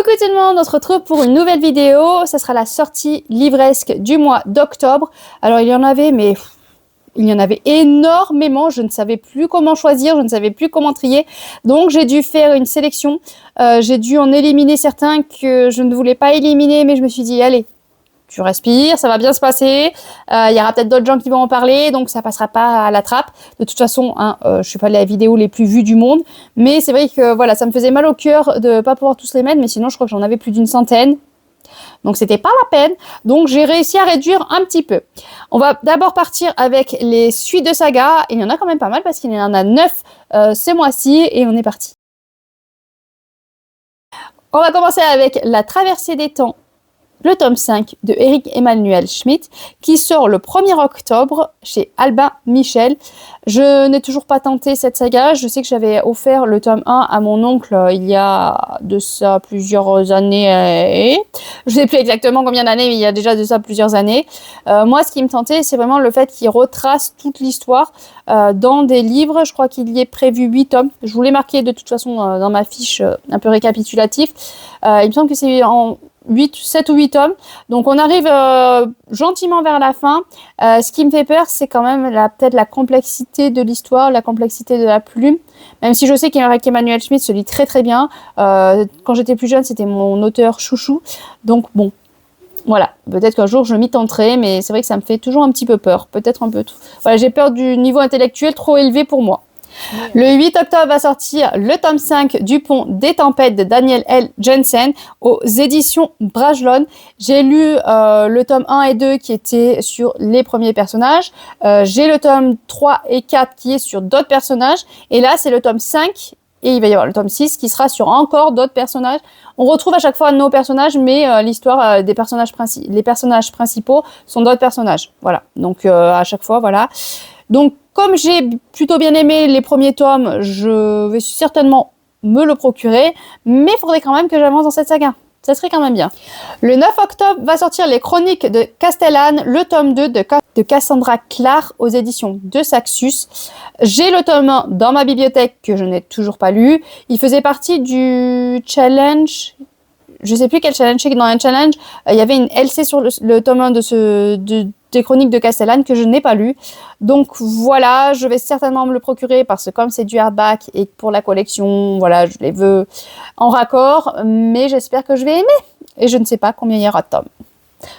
Coucou tout le monde, on se retrouve pour une nouvelle vidéo. Ça sera la sortie livresque du mois d'octobre. Alors il y en avait, mais il y en avait énormément. Je ne savais plus comment choisir, je ne savais plus comment trier. Donc j'ai dû faire une sélection. J'ai dû en éliminer certains que je ne voulais pas éliminer, mais je me suis dit, allez, tu respires, ça va bien se passer. Il y aura peut-être d'autres gens qui vont en parler, donc ça passera pas à la trappe. De toute façon, je suis pas la vidéo les plus vues du monde, mais c'est vrai que voilà, ça me faisait mal au cœur de pas pouvoir tous les mettre, mais sinon je crois que j'en avais plus d'une centaine. Donc c'était pas la peine. Donc j'ai réussi à réduire un petit peu. On va d'abord partir avec les suites de saga. Il y en a quand même pas mal parce qu'il y en a 9 ce mois-ci et on est parti. On va commencer avec La Traversée des temps, le tome 5 de Eric Emmanuel Schmitt, qui sort le 1er octobre chez Albin Michel. Je n'ai toujours pas tenté cette saga. Je sais que j'avais offert le tome 1 à mon oncle il y a de ça plusieurs années. Je ne sais plus exactement combien d'années, mais il y a déjà de ça plusieurs années. Moi, ce qui me tentait, c'est vraiment le fait qu'il retrace toute l'histoire dans des livres. Je crois qu'il y est prévu 8 tomes. Je vous l'ai marqué de toute façon dans ma fiche un peu récapitulatif. Il me semble que c'est en 7 ou 8 tomes. Donc on arrive gentiment vers la fin. Ce qui me fait peur, c'est quand même peut-être la complexité de l'histoire, la complexité de la plume. Même si je sais qu'Eric Emmanuel Schmitt se lit très très bien. Quand j'étais plus jeune, c'était mon auteur chouchou. Donc bon, voilà. Peut-être qu'un jour je m'y tenterai, mais c'est vrai que ça me fait toujours un petit peu peur. Peut-être un peu tout. Voilà, j'ai peur du niveau intellectuel trop élevé pour moi. Le 8 octobre va sortir le tome 5 du Pont des Tempêtes de Daniel L. Jensen aux éditions Brajlon. J'ai lu le tome 1 et 2 qui étaient sur les premiers personnages. J'ai le tome 3 et 4 qui est sur d'autres personnages. Et là, c'est le tome 5 et il va y avoir le tome 6 qui sera sur encore d'autres personnages. On retrouve à chaque fois nos personnages, mais l'histoire des personnages les personnages principaux sont d'autres personnages. Voilà. Donc à chaque fois, voilà. Donc comme j'ai plutôt bien aimé les premiers tomes, je vais certainement me le procurer, mais il faudrait quand même que j'avance dans cette saga. Ça serait quand même bien. Le 9 octobre va sortir les Chroniques de Castellane, le tome 2 de Cassandra Clare aux éditions de Saxus. J'ai le tome 1 dans ma bibliothèque que je n'ai toujours pas lu. Il faisait partie du challenge. Je ne sais plus quel challenge c'est. Dans un challenge, il y avait une LC sur le tome 1 des Chroniques de Castellane que je n'ai pas lu. Donc voilà, je vais certainement me le procurer parce que comme c'est du hardback et pour la collection, voilà, je les veux en raccord. Mais j'espère que je vais aimer. Et je ne sais pas combien il y aura de tomes.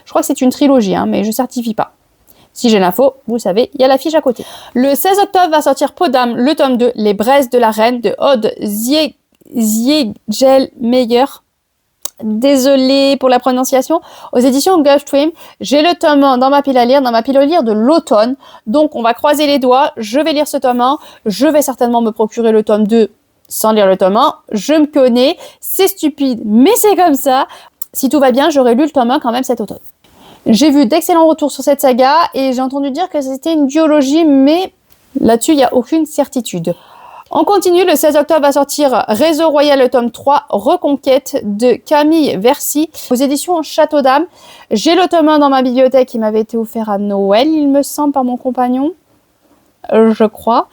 Je crois que c'est une trilogie, mais je ne certifie pas. Si j'ai l'info, vous savez, il y a l'affiche à côté. Le 16 octobre va sortir Podam, le tome 2, Les Braises de la Reine de Aude Ziegelmeyer. Désolée pour la prononciation, aux éditions Gulfstream. J'ai le tome 1 dans ma pile à lire de l'automne. Donc, on va croiser les doigts. Je vais lire ce tome 1. Je vais certainement me procurer le tome 2 sans lire le tome 1. Je me connais. C'est stupide, mais c'est comme ça. Si tout va bien, j'aurai lu le tome 1 quand même cet automne. J'ai vu d'excellents retours sur cette saga et j'ai entendu dire que c'était une duologie, mais là-dessus, il n'y a aucune certitude. On continue, le 16 octobre va sortir Réseau Royal, le tome 3, Reconquête de Camille Versix aux éditions Château d'Âme. J'ai le tome 1 dans ma bibliothèque qui m'avait été offert à Noël, il me semble, par mon compagnon. Je crois.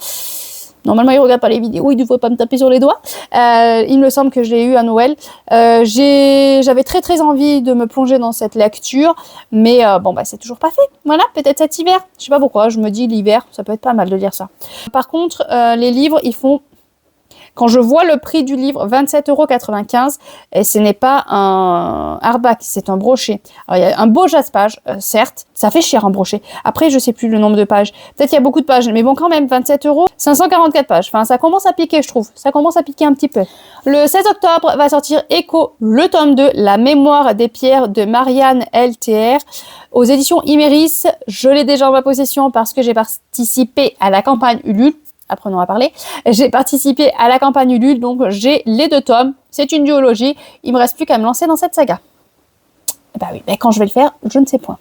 Normalement, il ne regarde pas les vidéos, il ne devrait pas me taper sur les doigts. Il me semble que je l'ai eu à Noël. J'avais très très envie de me plonger dans cette lecture, mais c'est toujours pas fait. Voilà, peut-être cet hiver. Je sais pas pourquoi, je me dis l'hiver, ça peut être pas mal de lire ça. Par contre, les livres, ils font... Quand je vois le prix du livre, 27,95 €, et ce n'est pas un hardback, c'est un brochet. Alors, il y a un beau jaspage, certes, ça fait cher un brochet. Après, je sais plus le nombre de pages. Peut-être qu'il y a beaucoup de pages, mais bon, quand même, 27 €, 544 pages. Enfin, ça commence à piquer, je trouve. Ça commence à piquer un petit peu. Le 16 octobre va sortir Echo, le tome 2, La mémoire des pierres de Marianne LTR, aux éditions Iméris. Je l'ai déjà en ma possession parce que j'ai participé à la campagne Ulule. Apprenons à parler. J'ai participé à la campagne Ulule, donc j'ai les 2 tomes. C'est une duologie. Il me reste plus qu'à me lancer dans cette saga. Bah oui, mais quand je vais le faire, je ne sais point.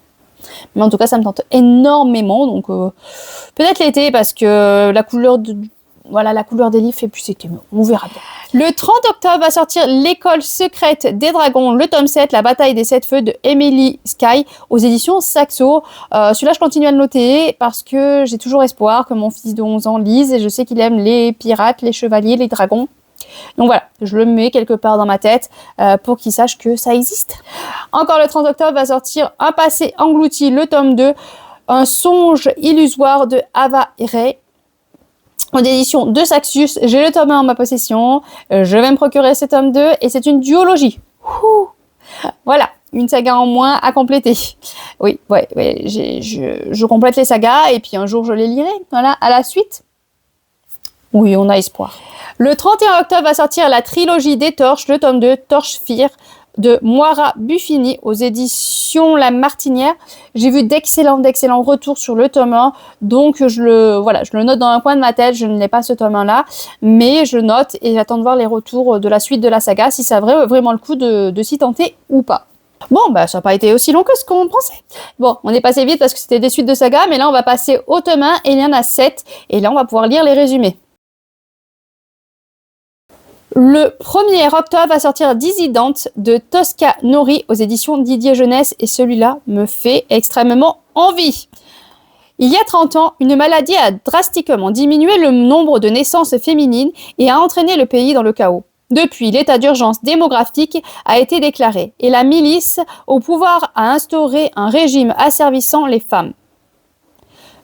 Mais en tout cas, ça me tente énormément. Donc peut-être l'été parce que la couleur des livres fait plus été. On verra bien. Le 30 octobre va sortir L'école secrète des dragons, le tome 7, La bataille des 7 feux de Emily Skye aux éditions Saxo. Celui-là, je continue à le noter parce que j'ai toujours espoir que mon fils de 11 ans lise et je sais qu'il aime les pirates, les chevaliers, les dragons. Donc voilà, je le mets quelque part dans ma tête pour qu'il sache que ça existe. Encore le 30 octobre va sortir Un passé englouti, le tome 2, Un songe illusoire de Ava Ray. En édition de Saxius, j'ai le tome 1 en ma possession, je vais me procurer ce tome 2 et c'est une duologie. Ouh. Voilà, une saga en moins à compléter. Oui, je complète les sagas et puis un jour je les lirai. Voilà, à la suite. Oui, on a espoir. Le 31 octobre va sortir la trilogie des Torches, le tome 2, Torche Fear, de Moira Buffini aux éditions La Martinière. J'ai vu d'excellents retours sur le tome 1, donc je le note dans un coin de ma tête. Je ne l'ai pas ce tome 1 là, mais je note et j'attends de voir les retours de la suite de la saga, si ça vaut vraiment le coup de s'y tenter ou pas. Bon, ça n'a pas été aussi long que ce qu'on pensait. Bon, on est passé vite parce que c'était des suites de saga, mais là on va passer au tome 1 et il y en a 7, et là on va pouvoir lire les résumés. Le 1er octobre va sortir Dissident de Tosca Nori aux éditions Didier Jeunesse, et celui-là me fait extrêmement envie. Il y a 30 ans, une maladie a drastiquement diminué le nombre de naissances féminines et a entraîné le pays dans le chaos. Depuis, l'état d'urgence démographique a été déclaré et la milice au pouvoir a instauré un régime asservissant les femmes.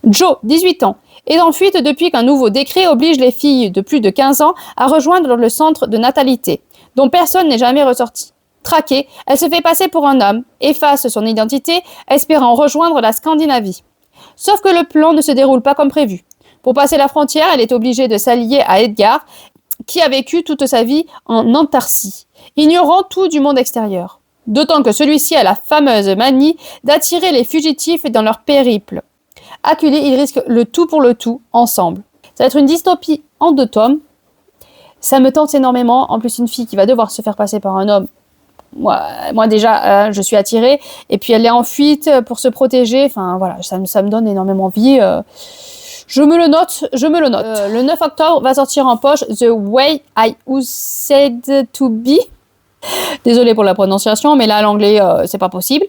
Joe, 18 ans, est en fuite depuis qu'un nouveau décret oblige les filles de plus de 15 ans à rejoindre le centre de natalité, dont personne n'est jamais ressorti. Traquée, elle se fait passer pour un homme, efface son identité, espérant rejoindre la Scandinavie. Sauf que le plan ne se déroule pas comme prévu. Pour passer la frontière, elle est obligée de s'allier à Edgar, qui a vécu toute sa vie en Antarctique, ignorant tout du monde extérieur. D'autant que celui-ci a la fameuse manie d'attirer les fugitifs dans leur périple. Acculés, ils risquent le tout pour le tout, ensemble. Ça va être une dystopie en 2 tomes. Ça me tente énormément. En plus, une fille qui va devoir se faire passer par un homme. Moi déjà, je suis attirée. Et puis, elle est en fuite pour se protéger. Enfin, voilà, ça me donne énormément envie. Je me le note. Le 9 octobre va sortir en poche The Way I Used to Be. Désolée pour la prononciation, mais là, l'anglais, c'est pas possible.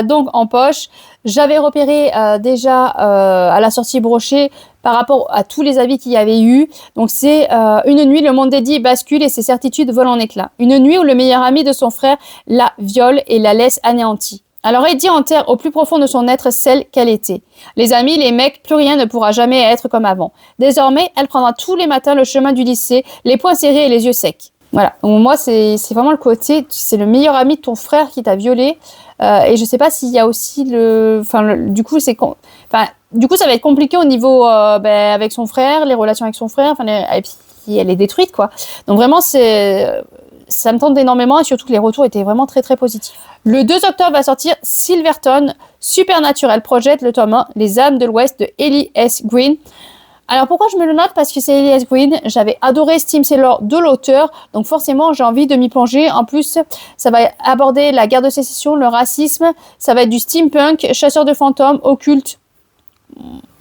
Donc, en poche, j'avais repéré déjà à la sortie brochée par rapport à tous les avis qu'il y avait eu. Donc, c'est une nuit, le monde dédié bascule et ses certitudes volent en éclats. Une nuit où le meilleur ami de son frère la viole et la laisse anéantie. Alors Eddie enterre au plus profond de son être celle qu'elle était. Les amis, les mecs, plus rien ne pourra jamais être comme avant. Désormais, elle prendra tous les matins le chemin du lycée, les poings serrés et les yeux secs. Voilà, donc moi c'est vraiment le côté, c'est le meilleur ami de ton frère qui t'a violé, et je sais pas s'il y a aussi du coup ça va être compliqué au niveau avec son frère, les relations avec son frère, et puis elle est détruite quoi. Donc vraiment ça me tente énormément, et surtout que les retours étaient vraiment très très positifs. Le 2 octobre va sortir Silverton Supernatural Project, le tome 1, Les âmes de l'Ouest de Ellie S. Green. Alors pourquoi je me le note? Parce que c'est Elias Green, j'avais adoré Steam Sailor de l'auteur, donc forcément j'ai envie de m'y plonger. En plus, ça va aborder la guerre de sécession, le racisme, ça va être du steampunk, chasseur de fantômes, occulte.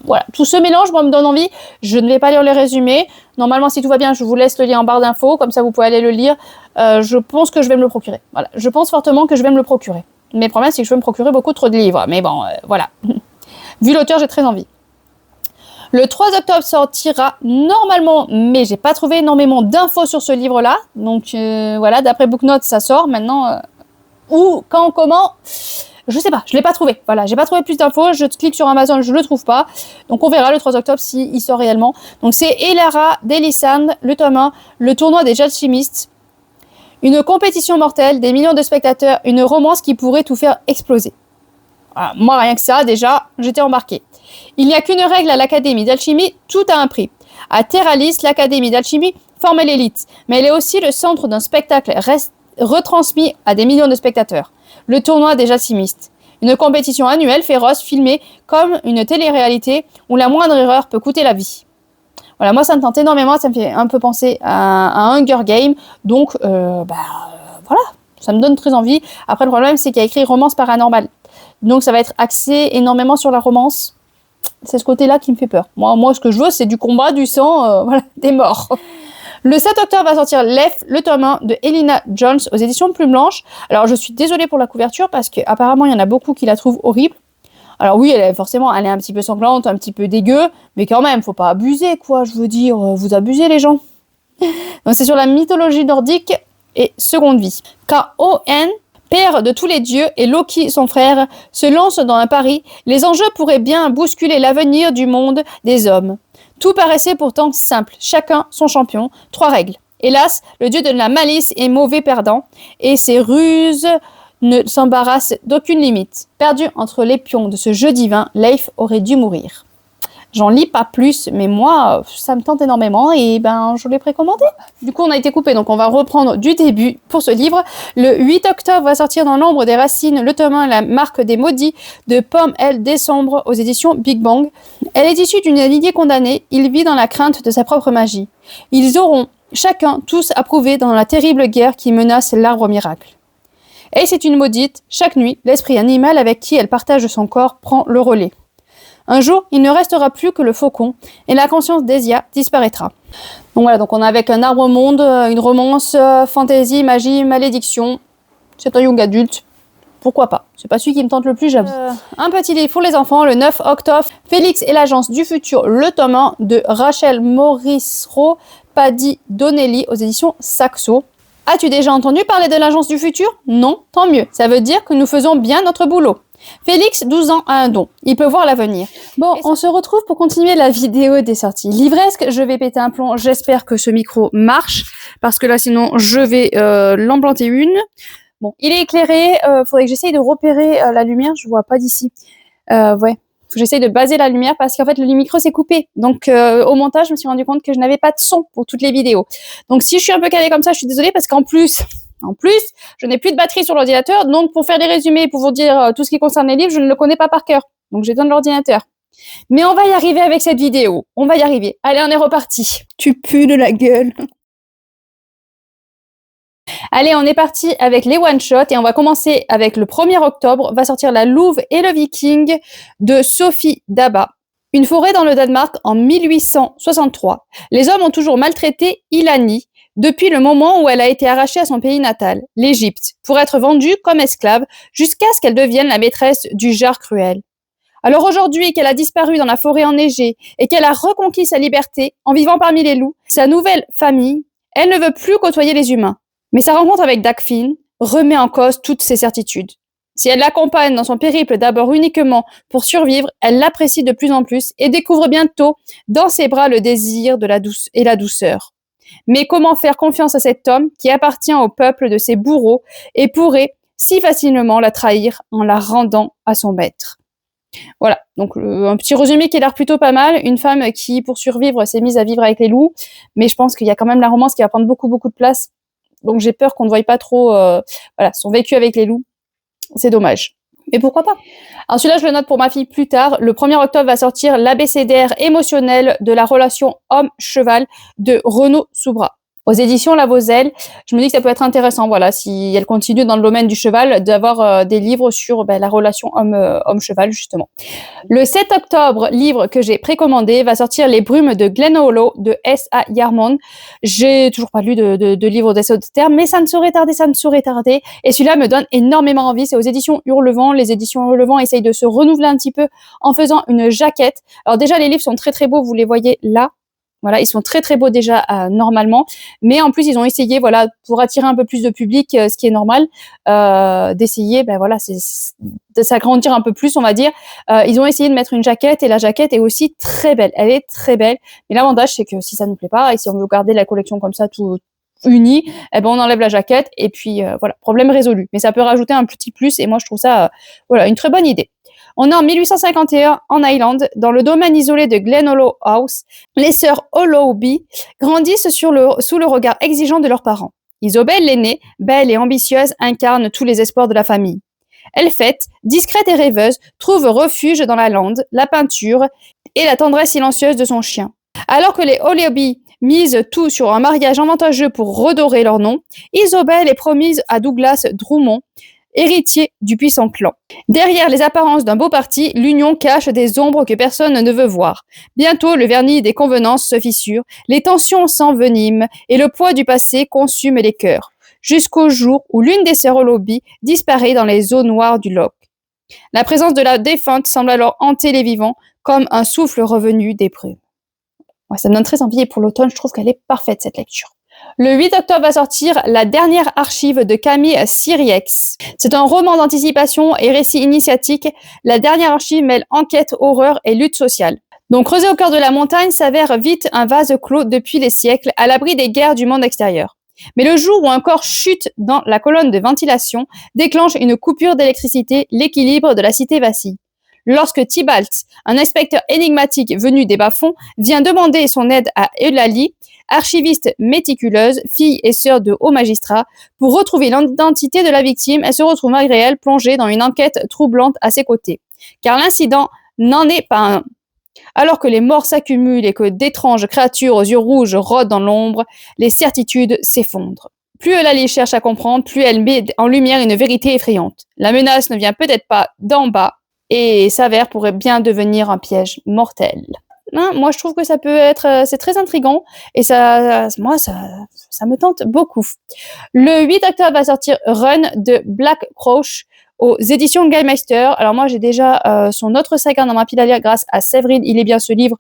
Voilà, tout ce mélange, moi, me donne envie. Je ne vais pas lire les résumés. Normalement, si tout va bien, je vous laisse le lien en barre d'infos, comme ça vous pouvez aller le lire. Je pense que je vais me le procurer. Voilà, je pense fortement que je vais me le procurer. Mais le problème, c'est que je vais me procurer beaucoup trop de livres. Mais bon, voilà. Vu l'auteur, j'ai très envie. Le 3 octobre sortira normalement, mais j'ai pas trouvé énormément d'infos sur ce livre-là. Donc voilà, d'après Booknote, ça sort maintenant. Où, quand, comment, je sais pas, je l'ai pas trouvé. Voilà, j'ai pas trouvé plus d'infos. Je clique sur Amazon, je le trouve pas. Donc on verra le 3 octobre s'il sort réellement. Donc c'est Elara Delisand, le tome 1, le tournoi des alchimistes. Une compétition mortelle, des millions de spectateurs, une romance qui pourrait tout faire exploser. Voilà, moi, rien que ça, déjà, j'étais embarquée. Il n'y a qu'une règle à l'Académie d'Alchimie, tout a un prix. À Terralis, l'Académie d'Alchimie forme l'élite, mais elle est aussi le centre d'un spectacle retransmis à des millions de spectateurs. Le tournoi des alchimistes. Une compétition annuelle féroce filmée comme une télé-réalité où la moindre erreur peut coûter la vie. Voilà, moi ça me tente énormément, ça me fait un peu penser à un Hunger Game, donc voilà, ça me donne très envie. Après le problème c'est qu'il y a écrit romance paranormale, donc ça va être axé énormément sur la romance. C'est ce côté-là qui me fait peur. Moi, ce que je veux, c'est du combat, du sang, des morts. Le 7 octobre va sortir Lef, le tome 1 de Elina Jones aux éditions Plume Blanche. Alors, je suis désolée pour la couverture parce qu'apparemment, il y en a beaucoup qui la trouvent horrible. Alors oui, elle est un petit peu sanglante, un petit peu dégueu, mais quand même, faut pas abuser, quoi. Je veux dire, vous abusez, les gens. Donc c'est sur la mythologie nordique et seconde vie. Quand Odin, père de tous les dieux, et Loki, son frère, se lancent dans un pari, les enjeux pourraient bien bousculer l'avenir du monde des hommes. Tout paraissait pourtant simple, chacun son champion, 3 règles. Hélas, le dieu de la malice est mauvais perdant, et ses ruses ne s'embarrassent d'aucune limite. Perdu entre les pions de ce jeu divin, Leif aurait dû mourir. J'en lis pas plus, mais moi, ça me tente énormément et je l'ai précommandé. Du coup, on a été coupé, donc on va reprendre du début pour ce livre. Le 8 octobre va sortir dans l'ombre des racines le tome 1, La marque des maudits de Pomme L. Décembre aux éditions Big Bang. Elle est issue d'une lignée condamnée. Il vit dans la crainte de sa propre magie. Ils auront chacun tous approuvé dans la terrible guerre qui menace l'arbre miracle. Et c'est une maudite. Chaque nuit, l'esprit animal avec qui elle partage son corps prend le relais. Un jour, il ne restera plus que le faucon et la conscience d'Esia disparaîtra. Donc voilà, donc on a avec un arbre-monde, une romance, fantasy, magie, malédiction. C'est un young adulte. Pourquoi pas? C'est pas celui qui me tente le plus, j'avoue. Un petit livre pour les enfants, le 9 octobre. Félix et l'agence du futur, le tome 1 de Rachel Morisseau, Paddy Donnelly aux éditions Saxo. As-tu déjà entendu parler de l'agence du futur? Non, tant mieux. Ça veut dire que nous faisons bien notre boulot. Félix, 12 ans, a un don. Il peut voir l'avenir. Bon, on se retrouve pour continuer la vidéo des sorties livresques. Je vais péter un plomb. J'espère que ce micro marche. Parce que là, sinon, je vais l'emblanter une. Bon, il est éclairé. Faudrait que j'essaye de repérer la lumière. Je vois pas d'ici. Ouais. Faut que j'essaye de baser la lumière parce qu'en fait, le micro s'est coupé. Donc, au montage, je me suis rendu compte que je n'avais pas de son pour toutes les vidéos. Donc, si je suis un peu calée comme ça, je suis désolée parce qu'en plus, je n'ai plus de batterie sur l'ordinateur, donc pour faire des résumés, pour vous dire tout ce qui concerne les livres, je ne le connais pas par cœur. Donc j'ai besoin de l'ordinateur. Mais on va y arriver avec cette vidéo. On va y arriver. Allez, on est reparti. Tu pues de la gueule. Allez, on est parti avec les one-shots et on va commencer avec le 1er octobre. Va sortir La Louve et le Viking de Sophie Daba. Une forêt dans le Danemark en 1863. Les hommes ont toujours maltraité Ilani depuis le moment où elle a été arrachée à son pays natal, l'Égypte, pour être vendue comme esclave jusqu'à ce qu'elle devienne la maîtresse du Jar Cruel. Alors aujourd'hui qu'elle a disparu dans la forêt enneigée et qu'elle a reconquis sa liberté en vivant parmi les loups, sa nouvelle famille, elle ne veut plus côtoyer les humains. Mais sa rencontre avec Dagfinn remet en cause toutes ses certitudes. Si elle l'accompagne dans son périple d'abord uniquement pour survivre, elle l'apprécie de plus en plus et découvre bientôt dans ses bras le désir de la douceur. Mais comment faire confiance à cet homme qui appartient au peuple de ses bourreaux et pourrait si facilement la trahir en la rendant à son maître? Voilà, donc un petit résumé qui a l'air plutôt pas mal. Une femme qui, pour survivre, s'est mise à vivre avec les loups, mais je pense qu'il y a quand même la romance qui va prendre beaucoup de place. Donc j'ai peur qu'on ne voie pas trop son vécu avec les loups. C'est dommage. Mais pourquoi pas? Alors celui-là, je le note pour ma fille plus tard. Le 1er octobre va sortir l'abécédaire émotionnel de la relation homme-cheval de Renaud Soubra. Aux éditions La Voselle, je me dis que ça peut être intéressant, voilà, si elle continue dans le domaine du cheval, d'avoir des livres sur la relation homme-cheval, justement. Le 7 octobre, livre que j'ai précommandé, va sortir Les Brumes de Glen Hollow de S.A. Yarmond. J'ai toujours pas lu de livre d'Esother, mais ça ne saurait tarder. Et celui-là me donne énormément envie. C'est aux éditions Hurlevent. Les éditions Hurlevent essayent de se renouveler un petit peu en faisant une jaquette. Alors déjà, les livres sont très beaux, vous les voyez là. Voilà, ils sont très beaux déjà normalement, mais en plus ils ont essayé, voilà, pour attirer un peu plus de public, ce qui est normal, d'essayer, de s'agrandir un peu plus, on va dire. Ils ont essayé de mettre une jaquette et la jaquette est aussi très belle. Elle est très belle, mais l'avantage c'est que si ça nous plaît pas et si on veut garder la collection comme ça tout unie, on enlève la jaquette et puis voilà, problème résolu. Mais ça peut rajouter un petit plus et moi je trouve ça une très bonne idée. On est en 1851 en Irlande, dans le domaine isolé de Glen Hollow House. Les sœurs Hollowby grandissent sous le regard exigeant de leurs parents. Isobel, l'aînée, belle et ambitieuse, incarne tous les espoirs de la famille. Elphette, discrète et rêveuse, trouve refuge dans la lande, la peinture et la tendresse silencieuse de son chien. Alors que les Hollowby misent tout sur un mariage avantageux pour redorer leur nom, Isobel est promise à Douglas Drummond, héritier du puissant clan. Derrière les apparences d'un beau parti, l'union cache des ombres que personne ne veut voir. Bientôt, le vernis des convenances se fissure, les tensions s'enveniment et le poids du passé consume les cœurs, jusqu'au jour où l'une des sœurs Hollowby disparaît dans les eaux noires du Loch. La présence de la défunte semble alors hanter les vivants comme un souffle revenu des brumes. Ouais, ça me donne très envie et pour l'automne, je trouve qu'elle est parfaite cette lecture. Le 8 octobre va sortir La dernière archive de Camille Siriex. C'est un roman d'anticipation et récit initiatique. La dernière archive mêle enquête, horreur et lutte sociale. Donc, creuser au cœur de la montagne s'avère vite un vase clos depuis les siècles, à l'abri des guerres du monde extérieur. Mais le jour où un corps chute dans la colonne de ventilation, déclenche une coupure d'électricité, l'équilibre de la cité vacille. Lorsque Tybalt, un inspecteur énigmatique venu des bas-fonds, vient demander son aide à Eulalie, archiviste méticuleuse, fille et sœur de hauts magistrats, pour retrouver l'identité de la victime, elle se retrouve malgré elle plongée dans une enquête troublante à ses côtés. Car l'incident n'en est pas un. Alors que les morts s'accumulent et que d'étranges créatures aux yeux rouges rôdent dans l'ombre, les certitudes s'effondrent. Plus Eulalie cherche à comprendre, plus elle met en lumière une vérité effrayante. La menace ne vient peut-être pas d'en bas et s'avère pourrait bien devenir un piège mortel. Hein, moi, je trouve que ça peut être, c'est très intriguant et ça me tente beaucoup. Le 8 octobre va sortir Run de Black Crouch aux éditions Gallmeister. Alors moi, j'ai déjà son autre saga dans ma pile à lire grâce à Séverine. Il est bien ce livre.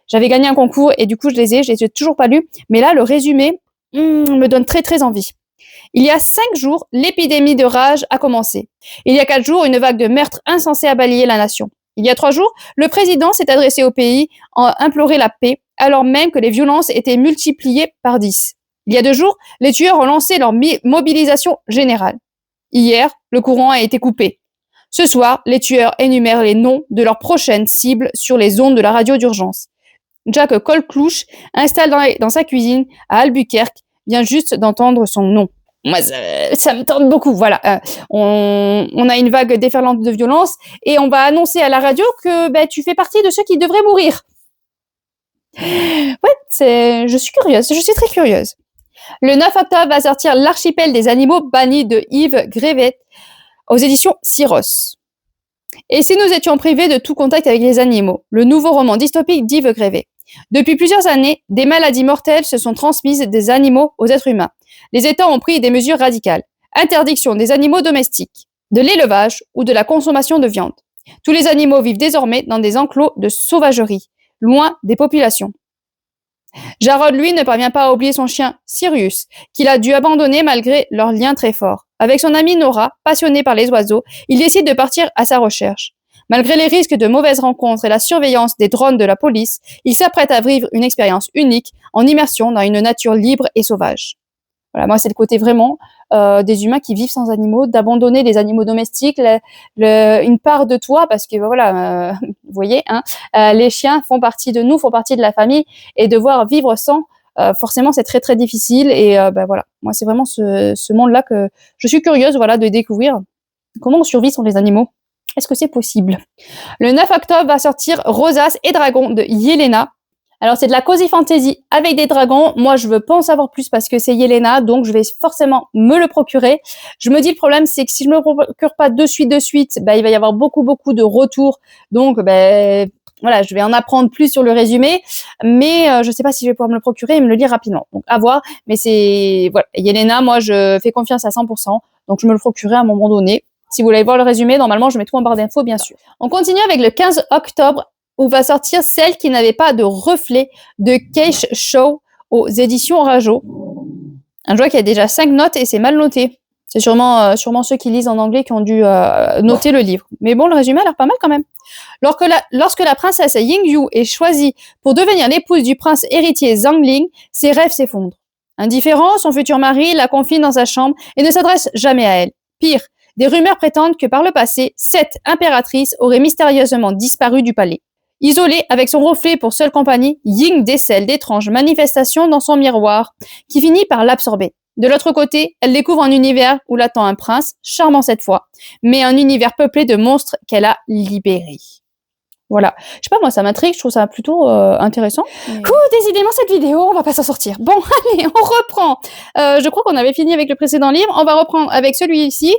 J'avais gagné un concours et du coup, je les ai toujours pas lus. Mais là, le résumé me donne très très envie. Il y a 5 jours, l'épidémie de rage a commencé. Il y a 4 jours, une vague de meurtres insensés a balayé la nation. Il y a 3 jours, le président s'est adressé au pays en implorant la paix, alors même que les violences étaient multipliées par 10. Il y a 2 jours, les tueurs ont lancé leur mobilisation générale. Hier, le courant a été coupé. Ce soir, les tueurs énumèrent les noms de leurs prochaines cibles sur les ondes de la radio d'urgence. Jack Colclouche, installé dans sa cuisine à Albuquerque, vient juste d'entendre son nom. Moi, ça me tente beaucoup. Voilà, on a une vague déferlante de violence et on va annoncer à la radio que tu fais partie de ceux qui devraient mourir. Ouais, je suis curieuse, je suis très curieuse. Le 9 octobre va sortir L'archipel des animaux bannis de Yves Grévet aux éditions Syros. Et si nous étions privés de tout contact avec les animaux, le nouveau roman dystopique d'Yves Grévet. Depuis plusieurs années, des maladies mortelles se sont transmises des animaux aux êtres humains. Les États ont pris des mesures radicales. Interdiction des animaux domestiques, de l'élevage ou de la consommation de viande. Tous les animaux vivent désormais dans des enclos de sauvagerie, loin des populations. Jarod, lui, ne parvient pas à oublier son chien, Sirius, qu'il a dû abandonner malgré leur lien très fort. Avec son amie Nora, passionnée par les oiseaux, il décide de partir à sa recherche. Malgré les risques de mauvaises rencontres et la surveillance des drones de la police, il s'apprête à vivre une expérience unique en immersion dans une nature libre et sauvage. Voilà, moi, c'est le côté vraiment des humains qui vivent sans animaux, d'abandonner les animaux domestiques, une part de toi, parce que voilà, vous voyez, les chiens font partie de nous, font partie de la famille, et devoir vivre sans, forcément, c'est très très difficile. Et voilà, moi, c'est vraiment ce monde-là que je suis curieuse, voilà, de découvrir comment on survit sans les animaux. Est-ce que c'est possible? Le 9 octobre va sortir Rosace et Dragons de Yelena. Alors, c'est de la cozy fantasy avec des dragons. Moi, je veux pas en savoir plus parce que c'est Yelena, donc je vais forcément me le procurer. Je me dis, le problème, c'est que si je me le procure pas de suite, il va y avoir beaucoup de retours. Donc, voilà, je vais en apprendre plus sur le résumé, mais je sais pas si je vais pouvoir me le procurer et me le lire rapidement. Donc, à voir. Mais c'est, voilà, Yelena, moi, je fais confiance à 100%, donc je me le procurerai à un moment donné. Si vous voulez voir le résumé, normalement, je mets tout en barre d'infos, bien sûr. On continue avec le 15 octobre, où va sortir Celle qui n'avait pas de reflet de Keish Shaw aux éditions Rajo. Un jeu qui a déjà 5 notes et c'est mal noté. C'est sûrement ceux qui lisent en anglais qui ont dû noter le livre. Mais bon, le résumé a l'air pas mal quand même. Lorsque la princesse Yingyu est choisie pour devenir l'épouse du prince héritier Zhangling, ses rêves s'effondrent. Indifférent, son futur mari la confine dans sa chambre et ne s'adresse jamais à elle. Pire, des rumeurs prétendent que par le passé, cette impératrice aurait mystérieusement disparu du palais. Isolée, avec son reflet pour seule compagnie, Ying décèle d'étranges manifestations dans son miroir, qui finit par l'absorber. De l'autre côté, elle découvre un univers où l'attend un prince, charmant cette fois, mais un univers peuplé de monstres qu'elle a libérés. Voilà. Je sais pas, moi, ça m'intrigue, je trouve ça plutôt intéressant. Décidément, cette vidéo, on va pas s'en sortir. Bon, allez, on reprend. Je crois qu'on avait fini avec le précédent livre. On va reprendre avec celui-ci,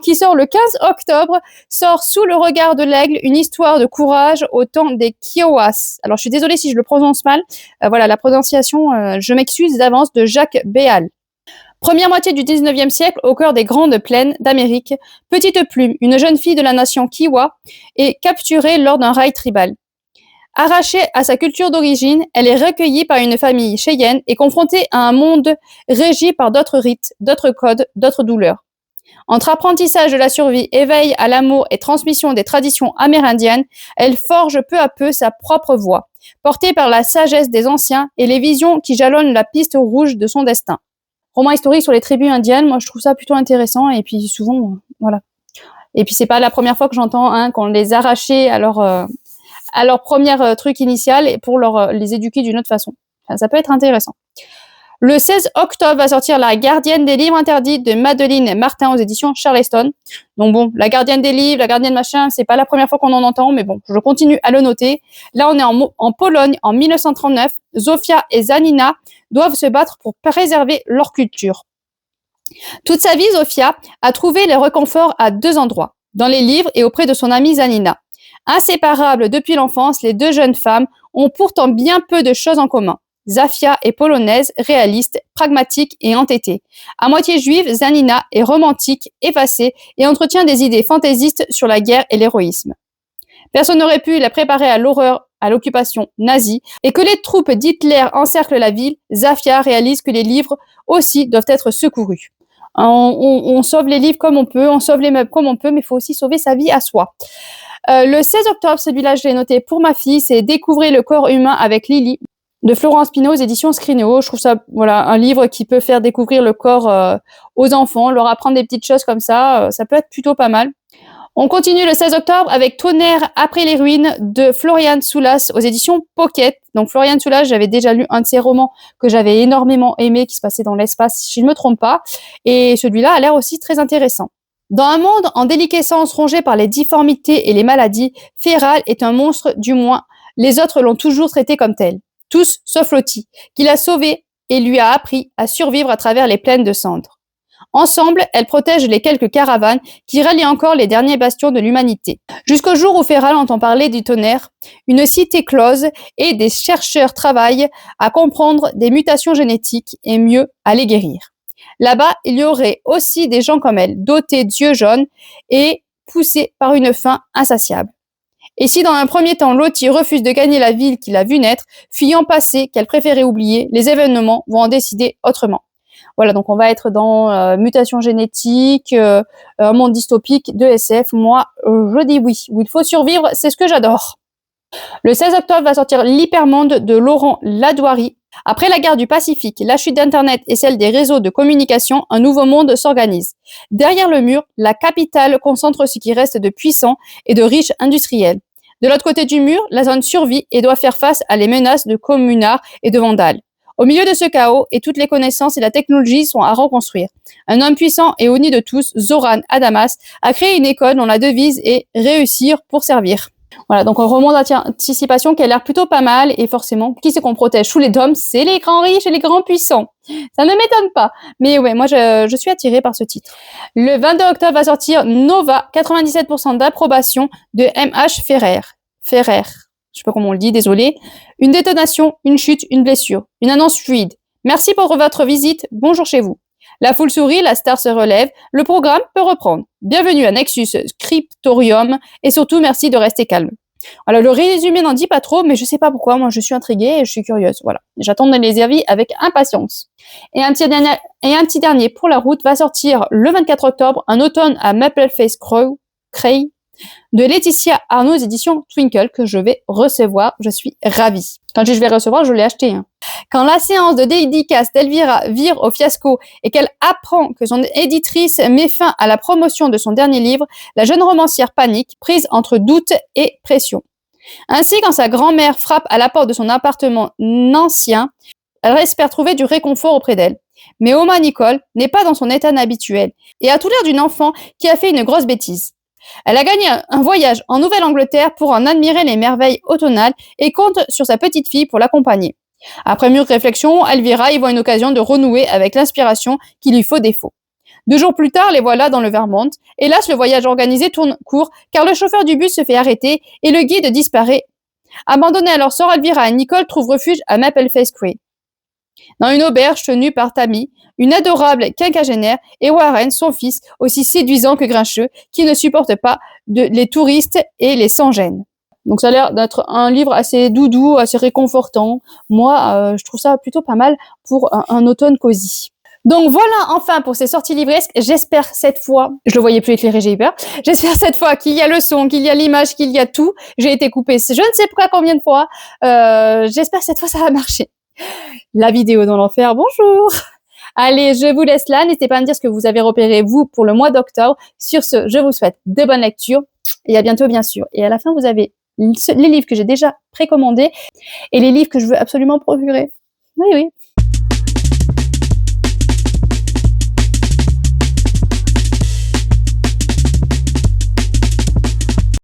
qui sort le 15 octobre, sort Sous le regard de l'aigle, une histoire de courage au temps des Kiowas. Alors, je suis désolée si je le prononce mal. Voilà, la prononciation, je m'excuse d'avance, de Jacques Béal. Première moitié du 19e siècle, au cœur des grandes plaines d'Amérique, Petite Plume, une jeune fille de la nation Kiowa, est capturée lors d'un raid tribal. Arrachée à sa culture d'origine, elle est recueillie par une famille Cheyenne et confrontée à un monde régi par d'autres rites, d'autres codes, d'autres douleurs. Entre apprentissage de la survie, éveil à l'amour et transmission des traditions amérindiennes, elle forge peu à peu sa propre voie, portée par la sagesse des anciens et les visions qui jalonnent la piste rouge de son destin. Roman historique sur les tribus indiennes, moi je trouve ça plutôt intéressant et puis souvent, voilà. Et puis c'est pas la première fois que j'entends qu'on les arrachait à leur premier truc initial et pour les éduquer d'une autre façon. Enfin, ça peut être intéressant. Le 16 octobre va sortir La gardienne des livres interdits de Madeleine Martin aux éditions Charleston. Donc bon, la gardienne des livres, la gardienne machin, c'est pas la première fois qu'on en entend, mais bon, je continue à le noter. Là, on est en Pologne en 1939. Zofia et Zanina doivent se battre pour préserver leur culture. Toute sa vie, Zofia a trouvé le réconfort à 2 endroits, dans les livres et auprès de son amie Zanina. Inséparables depuis l'enfance, les 2 jeunes femmes ont pourtant bien peu de choses en commun. Zofia est polonaise, réaliste, pragmatique et entêtée. À moitié juive, Zanina est romantique, effacée et entretient des idées fantaisistes sur la guerre et l'héroïsme. Personne n'aurait pu la préparer à l'horreur, à l'occupation nazie, et que les troupes d'Hitler encerclent la ville, Zofia réalise que les livres aussi doivent être secourus. On sauve les livres comme on peut, on sauve les meubles comme on peut, mais il faut aussi sauver sa vie à soi. Le 16 octobre, celui-là je l'ai noté pour ma fille, c'est Découvrez le corps humain avec Lily de Florence Pinault aux éditions Scrinéo. Je trouve ça un livre qui peut faire découvrir le corps aux enfants, leur apprendre des petites choses comme ça, ça peut être plutôt pas mal. On continue le 16 octobre avec Tonnerre après les ruines de Florian Soulas aux éditions Pocket. Donc Florian Soulas, j'avais déjà lu un de ses romans que j'avais énormément aimé, qui se passait dans l'espace, si je ne me trompe pas. Et celui-là a l'air aussi très intéressant. Dans un monde en déliquescence rongé par les difformités et les maladies, Féral est un monstre, du moins. Les autres l'ont toujours traité comme tel. Tous sauf Lottie, qui l'a sauvé et lui a appris à survivre à travers les plaines de cendres. Ensemble, elles protègent les quelques caravanes qui rallient encore les derniers bastions de l'humanité. Jusqu'au jour où Féral entend parler du Tonnerre, une cité close et des chercheurs travaillent à comprendre des mutations génétiques et mieux à les guérir. Là-bas, il y aurait aussi des gens comme elle, dotés d'yeux jaunes et poussés par une faim insatiable. Et si dans un premier temps, Lottie refuse de gagner la ville qu'il a vue naître, fuyant passé qu'elle préférait oublier, les événements vont en décider autrement. Voilà, donc on va être dans mutation génétique, un monde dystopique de SF. Moi, je dis oui. Où il faut survivre, c'est ce que j'adore. Le 16 octobre va sortir l'Hypermonde de Laurent Ladouari. Après la guerre du Pacifique, la chute d'Internet et celle des réseaux de communication, un nouveau monde s'organise. Derrière le mur, la capitale concentre ce qui reste de puissants et de riches industriels. De l'autre côté du mur, la zone survit et doit faire face à les menaces de communards et de vandales. Au milieu de ce chaos, et toutes les connaissances et la technologie sont à reconstruire. Un homme puissant et uni de tous, Zoran Adamas, a créé une école dont la devise est « Réussir pour servir ». Voilà, donc un roman d'anticipation qui a l'air plutôt pas mal, et forcément, qui c'est qu'on protège sous les dômes? C'est les grands riches et les grands puissants. Ça ne m'étonne pas. Mais ouais, moi je suis attirée par ce titre. Le 22 octobre va sortir Nova, 97% d'approbation de M.H. Ferrer. Je sais pas comment on le dit, désolé. Une détonation, une chute, une blessure. Une annonce fluide. Merci pour votre visite, bonjour chez vous. La foule sourit, la star se relève, le programme peut reprendre. Bienvenue à Nexus Scriptorium et surtout merci de rester calme. Alors le résumé n'en dit pas trop, mais je sais pas pourquoi, moi je suis intriguée et je suis curieuse. Voilà, j'attends les avis avec impatience. Et un petit dernier pour la route va sortir le 24 octobre, Un automne à Mapleface Cray de Laetitia Arnaud aux éditions Twinkle que je vais recevoir. Je suis ravie. Quand je vais recevoir, je l'ai acheté. Quand la séance de dédicace d'Elvira vire au fiasco et qu'elle apprend que son éditrice met fin à la promotion de son dernier livre, la jeune romancière panique, prise entre doute et pression. Ainsi, quand sa grand-mère frappe à la porte de son appartement ancien, elle espère trouver du réconfort auprès d'elle. Mais Oma Nicole n'est pas dans son état habituel et a tout l'air d'une enfant qui a fait une grosse bêtise. Elle a gagné un voyage en Nouvelle-Angleterre pour en admirer les merveilles automnales et compte sur sa petite fille pour l'accompagner. Après mûre réflexion, Elvira y voit une occasion de renouer avec l'inspiration qui lui faut défaut. 2 jours plus tard, les voilà dans le Vermont. Hélas, le voyage organisé tourne court car le chauffeur du bus se fait arrêter et le guide disparaît. Abandonnée à leur sort, Elvira et Nicole trouvent refuge à Mapleface Cray, dans une auberge tenue par Tammy, une adorable quinquagénaire, et Warren, son fils, aussi séduisant que grincheux, qui ne supporte pas les touristes et les sans-gêne. Donc ça a l'air d'être un livre assez doudou, assez réconfortant. Moi, je trouve ça plutôt pas mal pour un automne cosy. Donc voilà, enfin pour ces sorties livresques, j'espère cette fois, je le voyais plus éclairé, j'ai eu peur. J'espère cette fois qu'il y a le son, qu'il y a l'image, qu'il y a tout. J'ai été coupée, je ne sais pas combien de fois. J'espère que cette fois ça va marcher. La vidéo dans l'enfer, bonjour. Allez, je vous laisse là. N'hésitez pas à me dire ce que vous avez repéré, vous, pour le mois d'octobre. Sur ce, je vous souhaite de bonnes lectures et à bientôt, bien sûr. Et à la fin, vous avez les livres que j'ai déjà précommandés et les livres que je veux absolument procurer. Oui, oui.